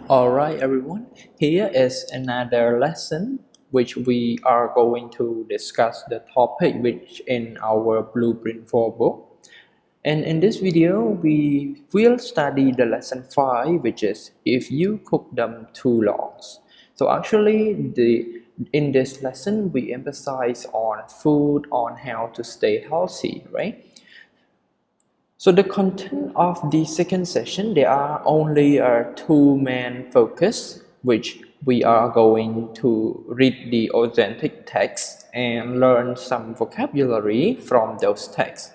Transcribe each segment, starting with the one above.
Alright everyone, here is another lesson which we are going to discuss the topic which in our blueprint for book. And in this video we will study the lesson 5, which is if you cook them too long. So actually in this lesson we emphasize on food, on how to stay healthy, right? So the content of the second session, there are only two main focus, which we are going to read the authentic text and learn some vocabulary from those texts.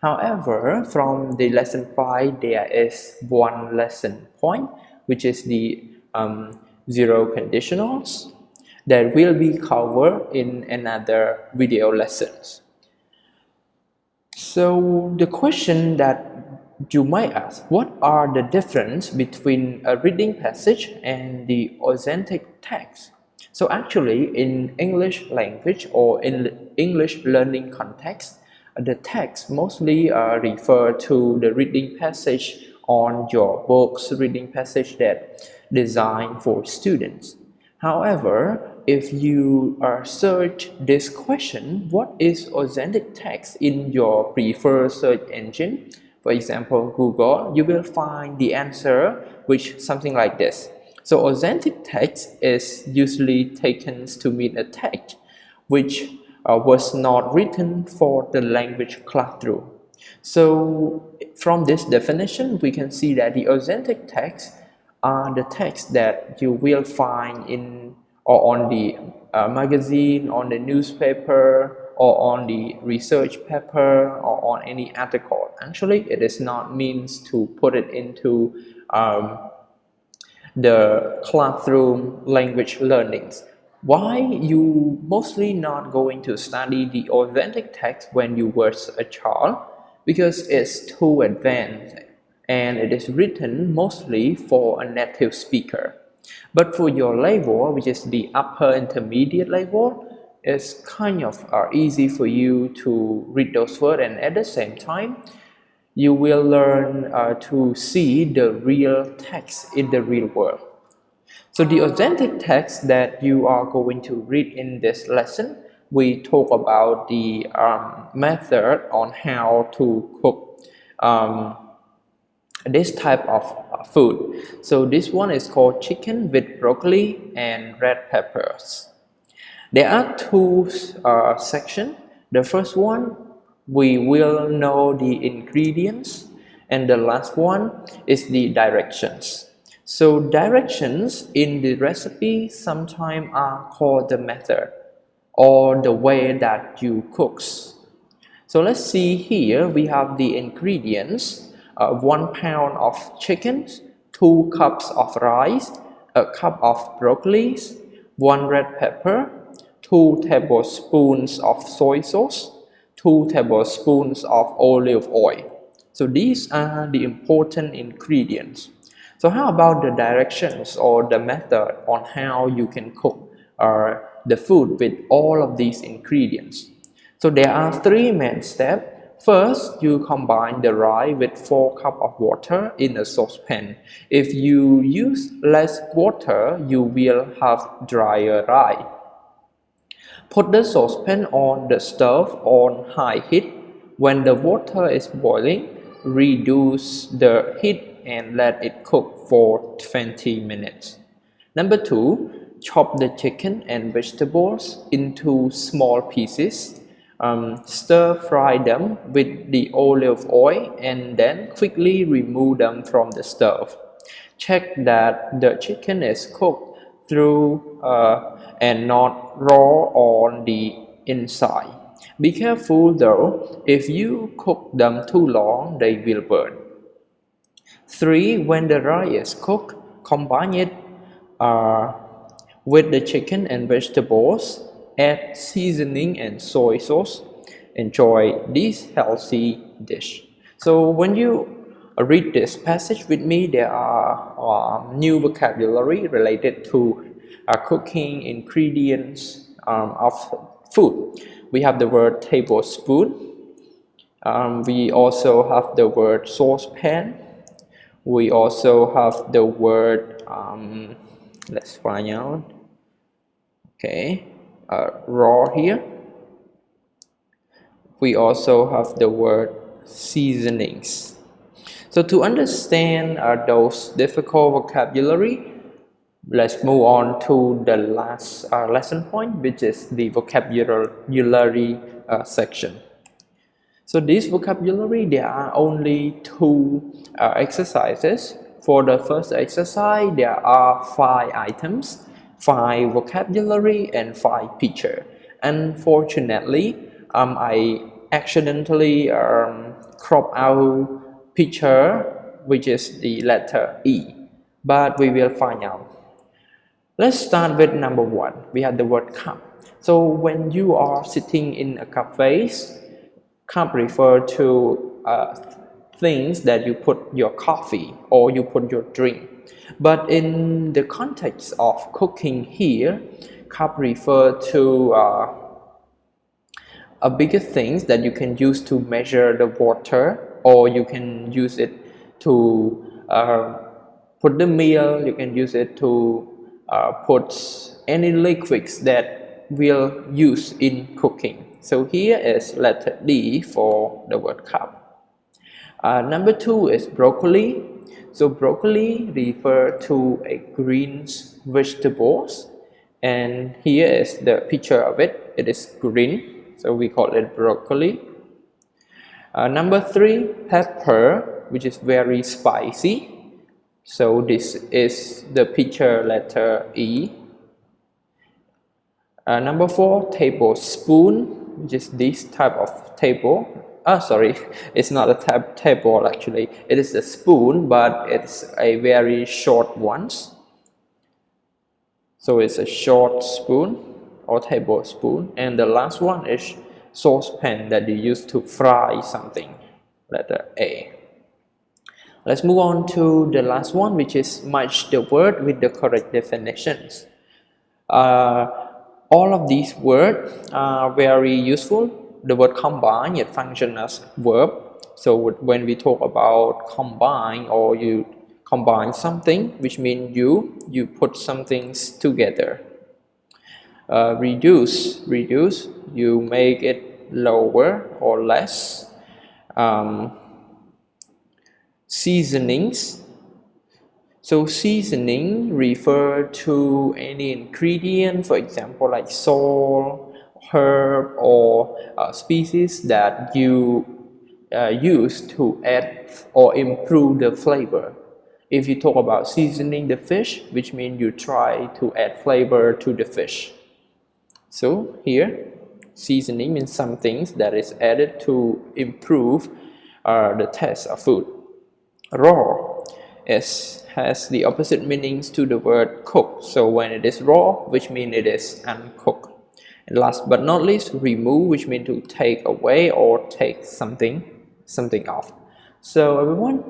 However, from the lesson 5, there is one lesson point, which is the zero conditionals that will be covered in another video lessons. So the question that you might ask, what are the difference between a reading passage and the authentic text? So actually in English language or in English learning context, the text mostly refer to the reading passage on your books, reading passage that designed for students. However, if you search this question, what is authentic text in your preferred search engine, for example Google, you will find the answer which something like this. So authentic text is usually taken to mean a text which was not written for the language classroom. So from this definition we can see that the authentic text are the texts that you will find in or on the magazine, on the newspaper, or on the research paper, or on any article. Actually, it is not means to put it into the classroom language learnings. Why you mostly not going to study the authentic text when you were a child? Because it's too advanced and it is written mostly for a native speaker. But for your level, which is the upper intermediate level, it's kind of easy for you to read those words, and at the same time you will learn to see the real text in the real world. So the authentic text that you are going to read in this lesson, we talk about the method on how to cook this type of food. So this one is called chicken with broccoli and red peppers. There are two sections. The first one, we will know the ingredients, and the last one is the directions. So directions in the recipe sometimes are called the method or the way that you cook. So let's see here, we have the ingredients, 1 pound of chicken, 2 cups of rice, a cup of broccoli, 1 red pepper, 2 tablespoons of soy sauce, 2 tablespoons of olive oil. So these are the important ingredients. So how about the directions or the method on how you can cook the food with all of these ingredients? So there are 3 main steps. First, you combine the rice with 4 cups of water in a saucepan. If you use less water, you will have drier rice. Put the saucepan on the stove on high heat. When the water is boiling, reduce the heat and let it cook for 20 minutes. Number 2, chop the chicken and vegetables into small pieces. Stir fry them with the olive oil and then quickly remove them from the stove. Check that the chicken is cooked through and not raw on the inside. Be careful though, if you cook them too long, they will burn. 3. When the rice is cooked, combine it with the chicken and vegetables, add seasoning and soy sauce. Enjoy this healthy dish. So when you read this passage with me, there are new vocabulary related to cooking ingredients of food. We have the word tablespoon. We also have the word saucepan. We also have the word let's find out. Okay, raw here. We also have the word seasonings. So to understand those difficult vocabulary, let's move on to the last lesson point, which is the vocabulary section. So this vocabulary, there are only two exercises. For the first exercise, there are 5 items, 5 vocabulary and 5 picture. Unfortunately, I accidentally crop out picture, which is the letter E, but we will find out. Let's start with number 1. We have the word cup. So when you are sitting in a cafe, cup refer to things that you put your coffee or you put your drink. But in the context of cooking here, cup refer to a bigger things that you can use to measure the water, or you can use it to put the meal, you can use it to put any liquids that we'll use in cooking. So here is letter D for the word cup. Number 2 is broccoli. So broccoli refer to a green vegetables, and here is the picture of it. It is green, so we call it broccoli. Number 3, pepper, which is very spicy. So this is the picture letter E. Number 4, tablespoon, which is this type of table. Sorry, it's not a table actually. It is a spoon, but it's a very short one. So it's a short spoon or tablespoon. And the last one is saucepan that you use to fry something, letter A. Let's move on to the last one, which is match the word with the correct definitions. All of these words are very useful. The word combine, it functions as verb. So when we talk about combine, or you combine something, which means you put some things together. Reduce, you make it lower or less. Seasonings. So seasoning refer to any ingredient, for example, like salt, herb, or species that you use to add or improve the flavor. If you talk about seasoning the fish, which means you try to add flavor to the fish. So here, seasoning means some things that is added to improve the taste of food. Raw has the opposite meanings to the word cook. So when it is raw, which means it is uncooked. And last but not least, remove, which means to take away or take something off. So everyone,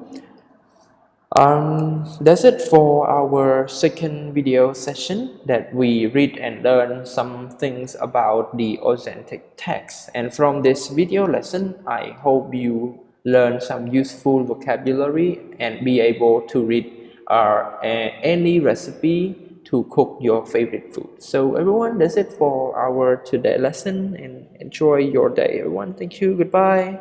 that's it for our second video session, that we read and learn some things about the authentic text. And from this video lesson, I hope you learn some useful vocabulary and be able to read any recipe to cook your favorite food. So everyone, that's it for our today lesson, and enjoy your day everyone. Thank you. Goodbye.